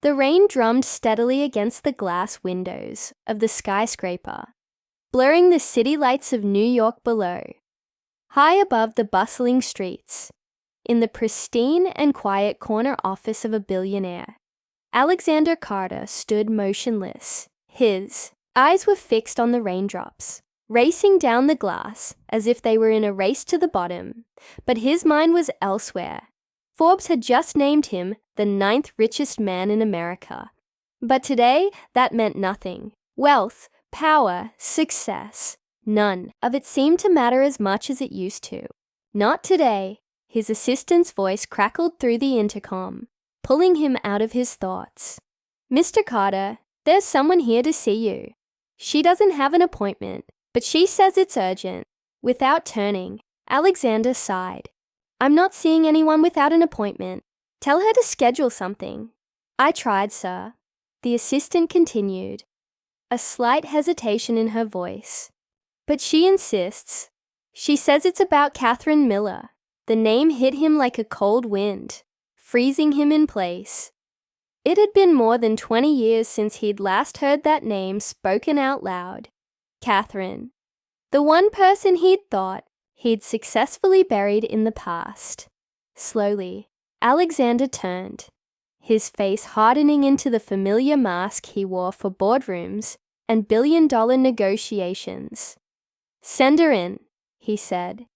The rain drummed steadily against the glass windows of the skyscraper, blurring the city lights of New York below. High above the bustling streets, in the pristine and quiet corner office of a billionaire, Alexander Carter stood motionless. His eyes were fixed on the raindrops, racing down the glass as if they were in a race to the bottom, but his mind was elsewhere. Forbes had just named him the 9th richest man in America. But today, that meant nothing. Wealth, power, success, none of it seemed to matter as much as it used to. Not today. His assistant's voice crackled through the intercom, pulling him out of his thoughts. "Mr. Carter, there's someone here to see you. She doesn't have an appointment, but she says it's urgent." Without turning, Alexander sighed. "I'm not seeing anyone without an appointment. Tell her to schedule something." "I tried, sir," the assistant continued, a slight hesitation in her voice. "But she insists. She says it's about Catherine Miller." The name hit him like a cold wind, freezing him in place. It had been more than 20 years since he'd last heard that name spoken out loud. Catherine. The one person he'd thought he'd successfully buried in the past. Slowly, Alexander turned, his face hardening into the familiar mask he wore for boardrooms and billion-dollar negotiations. "Send her in," he said,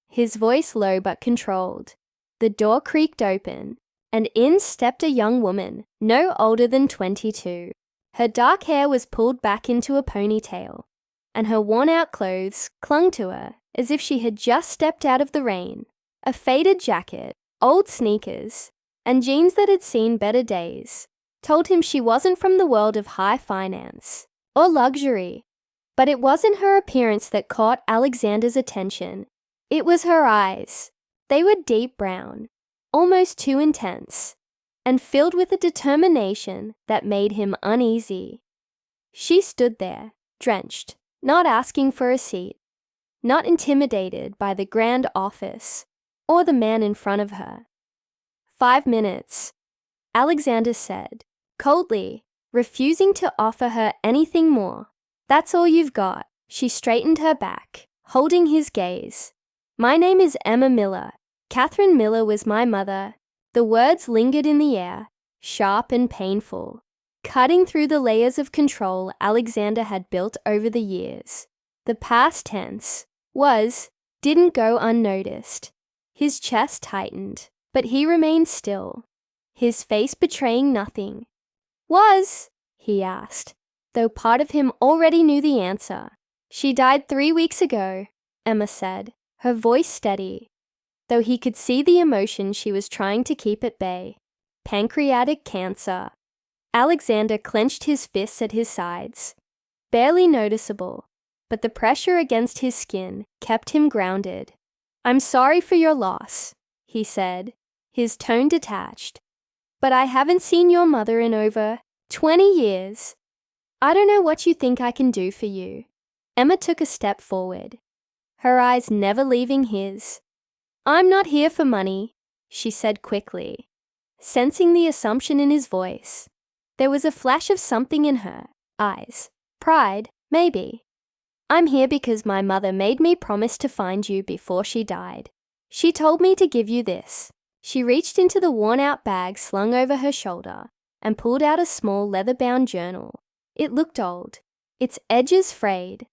his voice low but controlled. The door creaked open, and in stepped a young woman, no older than 22. Her dark hair was pulled back into a ponytail, and her worn-out clothes clung to her as if she had just stepped out of the rain. A faded jacket, old sneakers, and jeans that had seen better days told him she wasn't from the world of high finance or luxury. But it wasn't her appearance that caught Alexander's attention. It was her eyes. They were deep brown, almost too intense, and filled with a determination that made him uneasy. She stood there, drenched, not asking for a seat, not intimidated by the grand office or the man in front of her. 5 minutes, Alexander said, coldly, refusing to offer her anything more. "That's all you've got." She straightened her back, holding his gaze. "My name is Emma Miller. Catherine Miller was my mother." The words lingered in the air, sharp and painful, cutting through the layers of control Alexander had built over the years. The past tense didn't go unnoticed. His chest tightened, but he remained still, his face betraying nothing. He asked, though part of him already knew the answer. "She died 3 weeks ago," Emma said, her voice steady, though he could see the emotion she was trying to keep at bay. "Pancreatic cancer." Alexander clenched his fists at his sides. Barely noticeable, but the pressure against his skin kept him grounded. "I'm sorry for your loss," he said, his tone detached. "But I haven't seen your mother in over 20 years. I don't know what you think I can do for you." Emma took a step forward, her eyes never leaving his. "I'm not here for money," she said quickly, sensing the assumption in his voice. There was a flash of something in her eyes. Pride, maybe. "I'm here because my mother made me promise to find you before she died. She told me to give you this." She reached into the worn-out bag slung over her shoulder and pulled out a small leather-bound journal. It looked old, its edges frayed,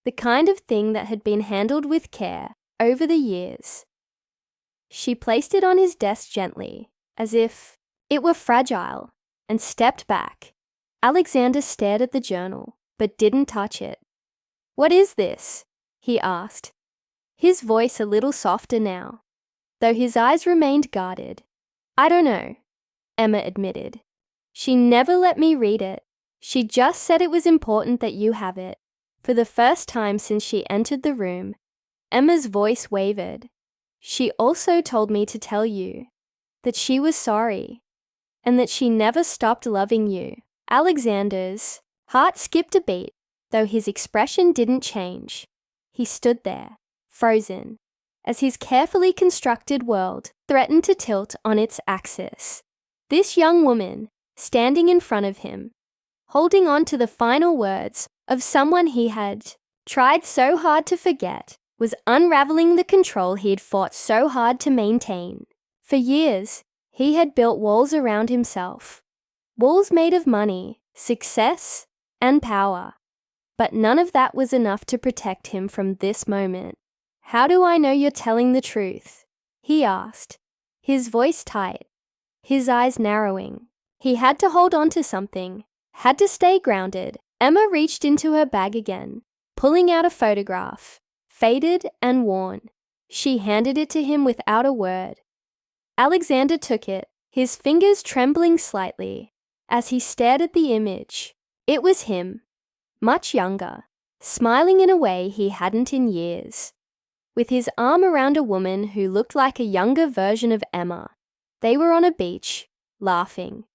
the kind of thing that had been handled with care over the years. She placed it on his desk gently, as if it were fragile, and stepped back. Alexander stared at the journal, but didn't touch it. "What is this?" he asked, his voice a little softer now, though his eyes remained guarded. "I don't know," Emma admitted. "She never let me read it. She just said it was important that you have it." For the first time since she entered the room, Emma's voice wavered. "She also told me to tell you that she was sorry and that she never stopped loving you." Alexander's heart skipped a beat, though his expression didn't change. He stood there, frozen, as his carefully constructed world threatened to tilt on its axis. This young woman, standing in front of him, holding on to the final words of someone he had tried so hard to forget, was unraveling the control he had fought so hard to maintain. For years, he had built walls around himself, walls made of money, success, and power. But none of that was enough to protect him from this moment. "How do I know you're telling the truth?" he asked, his voice tight, his eyes narrowing. He had to hold on to something, had to stay grounded. Emma reached into her bag again, pulling out a photograph, faded and worn. She handed it to him without a word. Alexander took it, his fingers trembling slightly, as he stared at the image. It was him, much younger, smiling in a way he hadn't in years, with his arm around a woman who looked like a younger version of Emma. They were on a beach, laughing,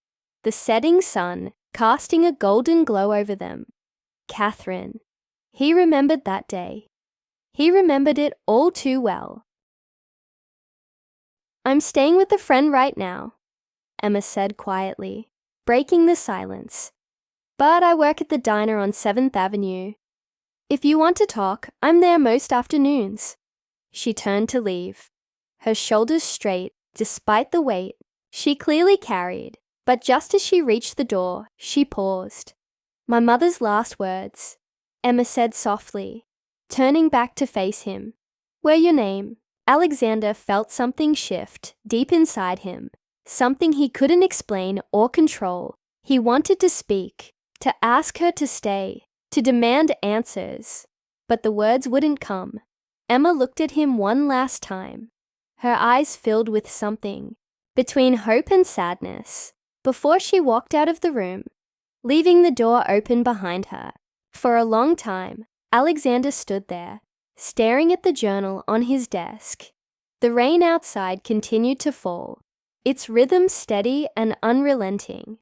the setting sun casting a golden glow over them. Catherine. He remembered that day. He remembered it all too well. "I'm staying with a friend right now," Emma said quietly, breaking the silence. "But I work at the diner on 7th Avenue. If you want to talk, I'm there most afternoons." She turned to leave, her shoulders straight despite the weight she clearly carried. But just as she reached the door, she paused. "My mother's last words," Emma said softly, turning back to face him, "were your name." Alexander felt something shift deep inside him, something he couldn't explain or control. He wanted to speak, to ask her to stay, to demand answers, but the words wouldn't come. Emma looked at him one last time, her eyes filled with something between hope and sadness, before she walked out of the room, leaving the door open behind her. For a long time, Alexander stood there, staring at the journal on his desk. The rain outside continued to fall, its rhythm steady and unrelenting,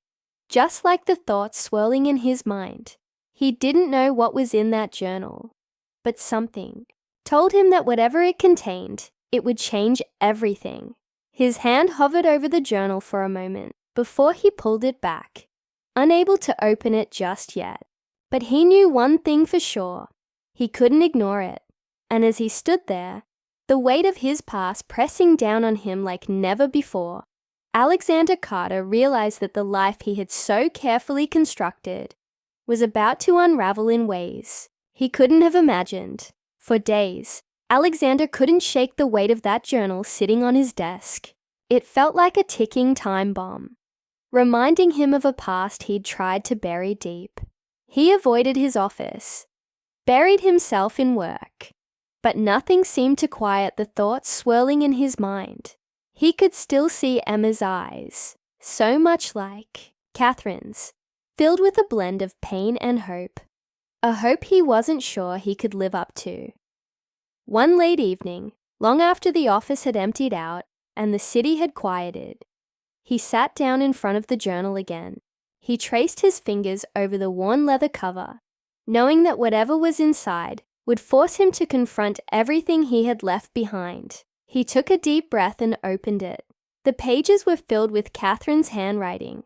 just like the thoughts swirling in his mind. He didn't know what was in that journal, but something told him that whatever it contained, it would change everything. His hand hovered over the journal for a moment before he pulled it back, unable to open it just yet. But he knew one thing for sure: he couldn't ignore it. And as he stood there, the weight of his past pressing down on him like never before, Alexander Carter realized that the life he had so carefully constructed was about to unravel in ways he couldn't have imagined. For days, Alexander couldn't shake the weight of that journal sitting on his desk. It felt like a ticking time bomb, reminding him of a past he'd tried to bury deep. He avoided his office, buried himself in work, but nothing seemed to quiet the thoughts swirling in his mind. He could still see Emma's eyes, so much like Catherine's, filled with a blend of pain and hope, a hope he wasn't sure he could live up to. One late evening, long after the office had emptied out and the city had quieted, he sat down in front of the journal again. He traced his fingers over the worn leather cover, knowing that whatever was inside would force him to confront everything he had left behind. He took a deep breath and opened it. The pages were filled with Catherine's handwriting,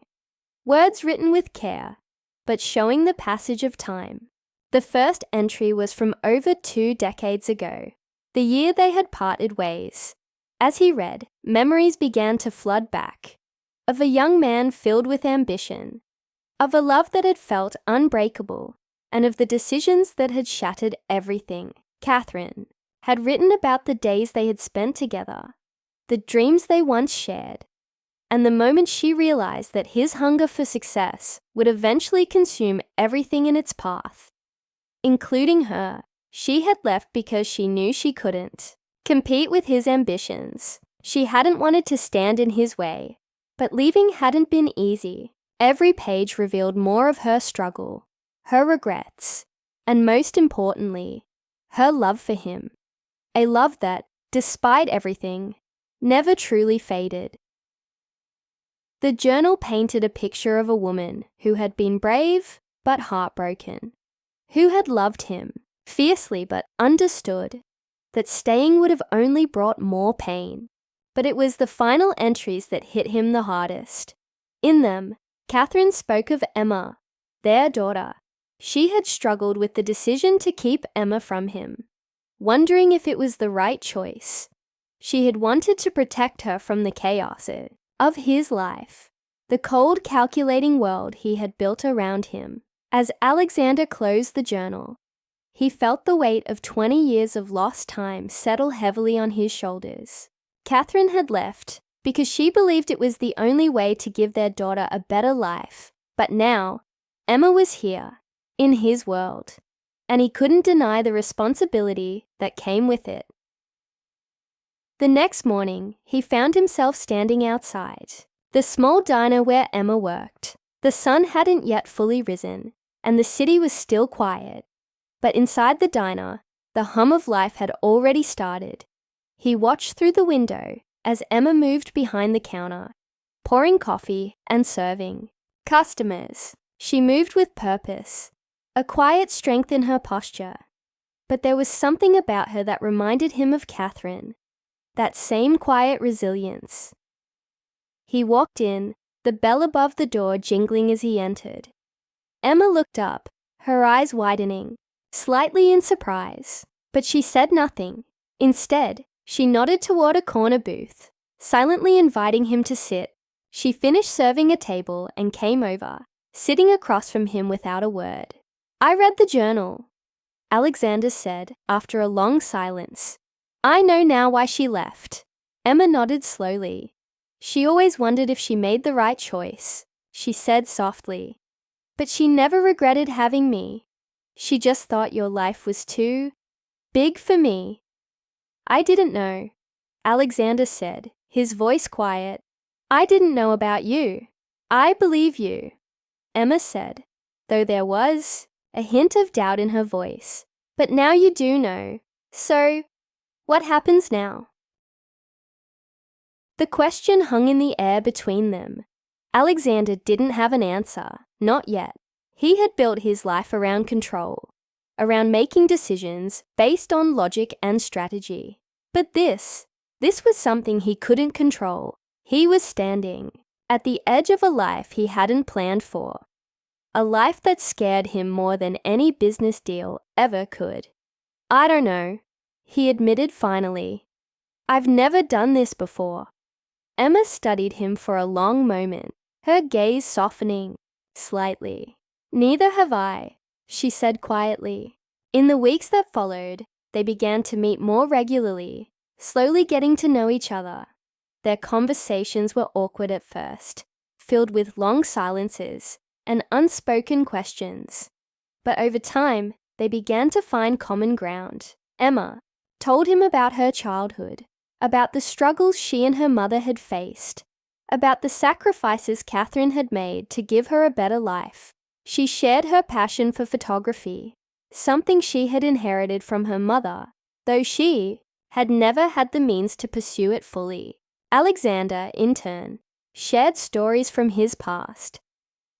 words written with care, but showing the passage of time. The first entry was from over 2 decades ago, the year they had parted ways. As he read, memories began to flood back, of a young man filled with ambition, of a love that had felt unbreakable, and of the decisions that had shattered everything. Catherine had written about the days they had spent together, the dreams they once shared, and the moment she realized that his hunger for success would eventually consume everything in its path, including her. She had left because she knew she couldn't compete with his ambitions. She hadn't wanted to stand in his way, but leaving hadn't been easy. Every page revealed more of her struggle, her regrets, and most importantly, her love for him. A love that, despite everything, never truly faded. The journal painted a picture of a woman who had been brave but heartbroken, who had loved him fiercely but understood that staying would have only brought more pain. But it was the final entries that hit him the hardest. In them, Catherine spoke of Emma, their daughter. She had struggled with the decision to keep Emma from him, wondering if it was the right choice. She had wanted to protect her from the chaos of his life, the cold, calculating world he had built around him. As Alexander closed the journal, he felt the weight of 20 years of lost time settle heavily on his shoulders. Catherine had left because she believed it was the only way to give their daughter a better life. But now, Emma was here, in his world, and he couldn't deny the responsibility that came with it. The next morning, he found himself standing outside the small diner where Emma worked. The sun hadn't yet fully risen, and the city was still quiet. But inside the diner, the hum of life had already started. He watched through the window as Emma moved behind the counter, pouring coffee and serving customers. She moved with purpose, a quiet strength in her posture. But there was something about her that reminded him of Catherine, that same quiet resilience. He walked in, the bell above the door jingling as he entered. Emma looked up, her eyes widening, slightly in surprise, but she said nothing. Instead, she nodded toward a corner booth, silently inviting him to sit. She finished serving a table and came over, sitting across from him without a word. "I read the journal," Alexander said after a long silence. "I know now why she left." Emma nodded slowly. "She always wondered if she made the right choice," she said softly. "But she never regretted having me. She just thought your life was too big for me." "I didn't know," Alexander said, his voice quiet. "I didn't know about you." "I believe you," Emma said, though there was a hint of doubt in her voice. "But now you do know. So, what happens now?" The question hung in the air between them. Alexander didn't have an answer, not yet. He had built his life around control, around making decisions based on logic and strategy. But this was something he couldn't control. He was standing at the edge of a life he hadn't planned for, a life that scared him more than any business deal ever could. "I don't know," he admitted finally. "I've never done this before." Emma studied him for a long moment, her gaze softening slightly. "Neither have I," she said quietly. In the weeks that followed, they began to meet more regularly, slowly getting to know each other. Their conversations were awkward at first, filled with long silences and unspoken questions. But over time, they began to find common ground. Emma told him about her childhood, about the struggles she and her mother had faced, about the sacrifices Catherine had made to give her a better life. She shared her passion for photography, something she had inherited from her mother, though she had never had the means to pursue it fully. Alexander, in turn, shared stories from his past,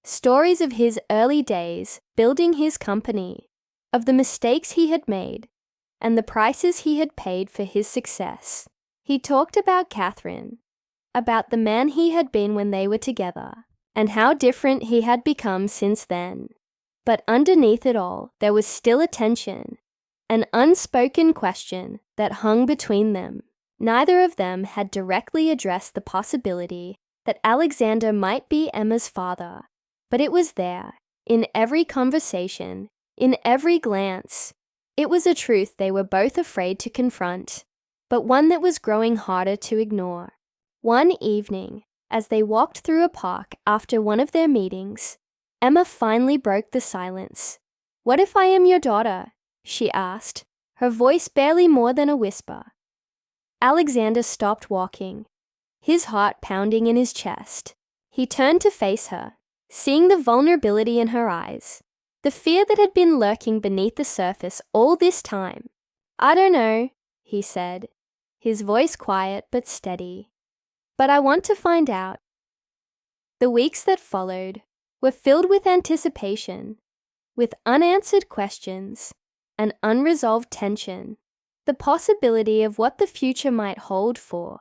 stories of his early days building his company, of the mistakes he had made, and the prices he had paid for his success. He talked about Catherine, about the man he had been when they were together, and how different he had become since then. But underneath it all, there was still a tension, an unspoken question that hung between them. Neither of them had directly addressed the possibility that Alexander might be Emma's father, but it was there, in every conversation, in every glance. It was a truth they were both afraid to confront, but one that was growing harder to ignore. One evening, as they walked through a park after one of their meetings, Emma finally broke the silence. "What if I am your daughter?" she asked, her voice barely more than a whisper. Alexander stopped walking, his heart pounding in his chest. He turned to face her, seeing the vulnerability in her eyes, the fear that had been lurking beneath the surface all this time. "I don't know," he said, his voice quiet but steady. "But I want to find out." The weeks that followed were filled with anticipation, with unanswered questions and unresolved tension. The possibility of what the future might hold for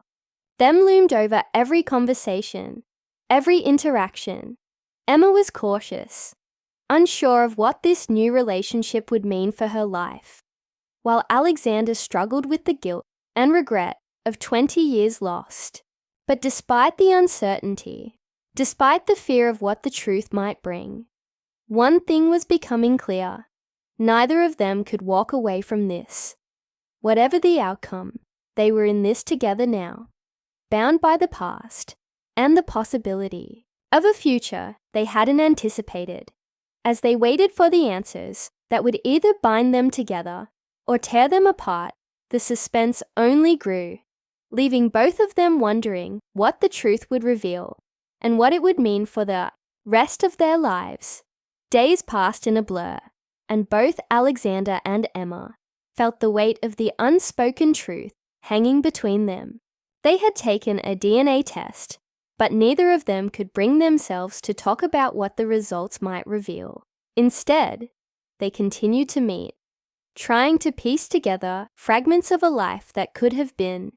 them loomed over every conversation, every interaction. Emma was cautious, unsure of what this new relationship would mean for her life, while Alexander struggled with the guilt and regret of 20 years lost. But despite the uncertainty, despite the fear of what the truth might bring, one thing was becoming clear. Neither of them could walk away from this. Whatever the outcome, they were in this together now, bound by the past and the possibility of a future they hadn't anticipated. As they waited for the answers that would either bind them together or tear them apart, the suspense only grew, leaving both of them wondering what the truth would reveal and what it would mean for the rest of their lives. Days passed in a blur, and both Alexander and Emma felt the weight of the unspoken truth hanging between them. They had taken a DNA test, but neither of them could bring themselves to talk about what the results might reveal. Instead, they continued to meet, trying to piece together fragments of a life that could have been,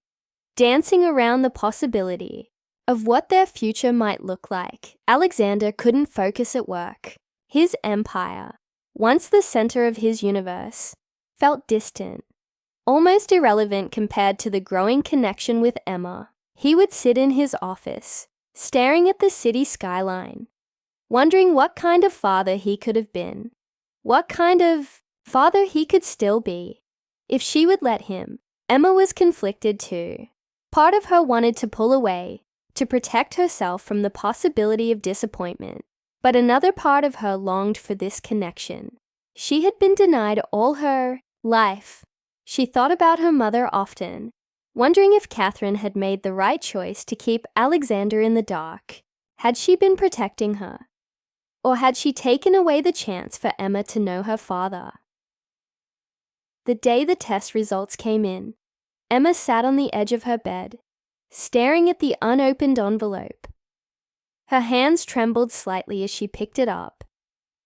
dancing around the possibility of what their future might look like. Alexander couldn't focus at work. His empire, once the center of his universe, felt distant, almost irrelevant compared to the growing connection with Emma. He would sit in his office, staring at the city skyline, wondering what kind of father he could have been, what kind of father he could still be, if she would let him. Emma was conflicted too. Part of her wanted to pull away, to protect herself from the possibility of disappointment, but another part of her longed for this connection. She had been denied all her life. She thought about her mother often, wondering if Catherine had made the right choice to keep Alexander in the dark. Had she been protecting her? Or had she taken away the chance for Emma to know her father? The day the test results came in, Emma sat on the edge of her bed, staring at the unopened envelope. Her hands trembled slightly as she picked it up.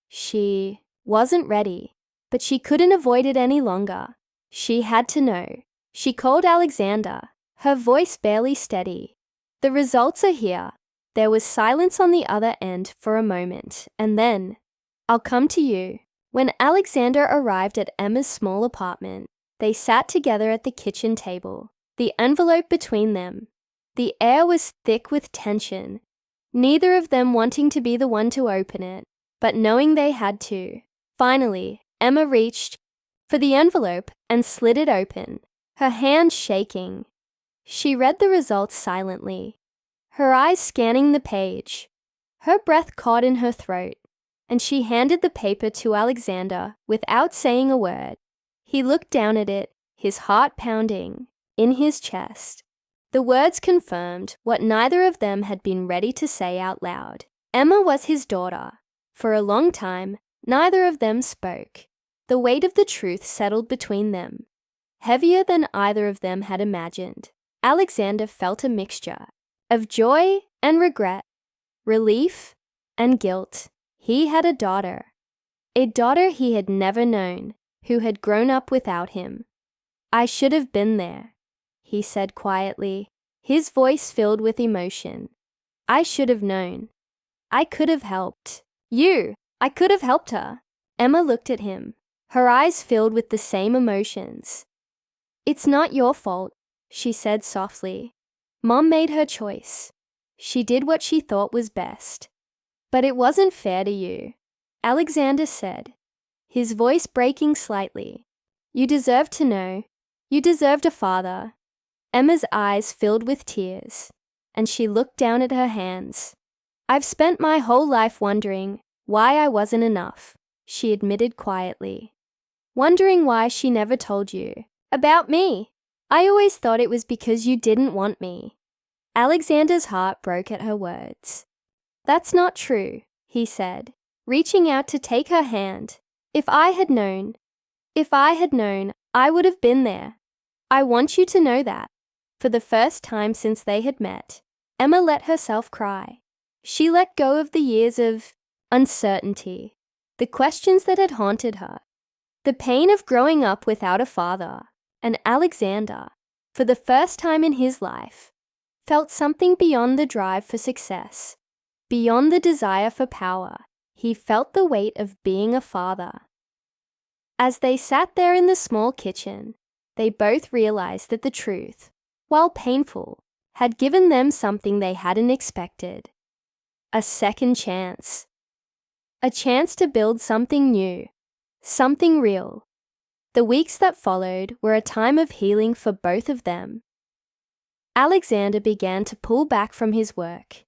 She wasn't ready, but she couldn't avoid it any longer. She had to know. She called Alexander, her voice barely steady. The results are here. There was silence on the other end for a moment, and then, "I'll come to you." When Alexander arrived at Emma's small apartment, they sat together at the kitchen table, the envelope between them. The air was thick with tension, neither of them wanting to be the one to open it, but knowing they had to. Finally, Emma reached for the envelope and slid it open, her hands shaking. She read the results silently, her eyes scanning the page. Her breath caught in her throat, and she handed the paper to Alexander without saying a word. He looked down at it, his heart pounding in his chest. The words confirmed what neither of them had been ready to say out loud. Emma was his daughter. For a long time, neither of them spoke. The weight of the truth settled between them, heavier than either of them had imagined. Alexander felt a mixture of joy and regret, relief and guilt. He had a daughter he had never known, who had grown up without him. "I should have been there," he said quietly, his voice filled with emotion. "I should have known. I could have helped. I could have helped her." Emma looked at him, her eyes filled with the same emotions. "It's not your fault," she said softly. "Mom made her choice. She did what she thought was best. But it wasn't fair to you," Alexander said, his voice breaking slightly. "You deserved to know. You deserved a father." Emma's eyes filled with tears, and she looked down at her hands. "I've spent my whole life wondering why I wasn't enough," she admitted quietly. "Wondering why she never told you about me. I always thought it was because you didn't want me." Alexander's heart broke at her words. "That's not true," he said, reaching out to take her hand. If I had known, I would have been there. I want you to know that." For the first time since they had met, Emma let herself cry. She let go of the years of uncertainty, the questions that had haunted her, the pain of growing up without a father. And Alexander, for the first time in his life, felt something beyond the drive for success, Beyond the desire for power, he felt the weight of being a father. As they sat there in the small kitchen, they both realized that the truth, while painful, had given them something they hadn't expected. A second chance. A chance to build something new, something real. The weeks that followed were a time of healing for both of them. Alexander began to pull back from his work,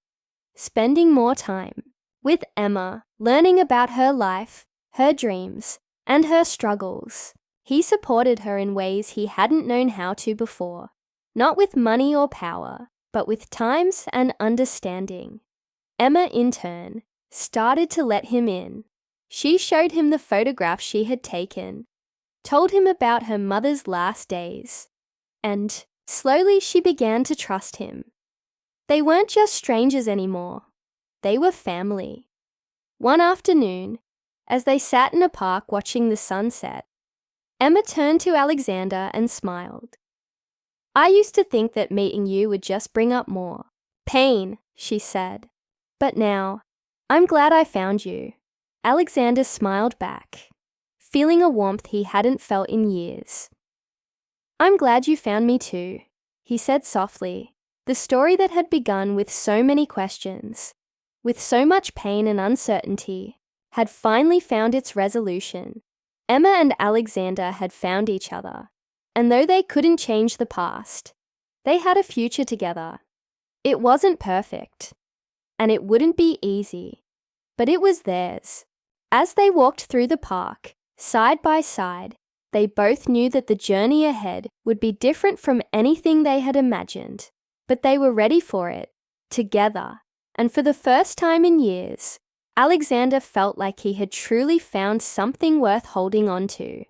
spending more time with Emma, learning about her life, her dreams, and her struggles. He supported her in ways he hadn't known how to before, not with money or power, but with times and understanding. Emma, in turn, started to let him in. She showed him the photographs she had taken, told him about her mother's last days, and slowly she began to trust him. They weren't just strangers anymore. They were family. One afternoon, as they sat in a park watching the sunset, Emma turned to Alexander and smiled. "I used to think that meeting you would just bring up more pain," she said. "But now, I'm glad I found you." Alexander smiled back, feeling a warmth he hadn't felt in years. "I'm glad you found me too," he said softly. The story that had begun with so many questions, with so much pain and uncertainty, had finally found its resolution. Emma and Alexander had found each other, and though they couldn't change the past, they had a future together. It wasn't perfect, and it wouldn't be easy, but it was theirs. As they walked through the park, side by side, they both knew that the journey ahead would be different from anything they had imagined, but they were ready for it, together, and for the first time in years, Alexander felt like he had truly found something worth holding on to.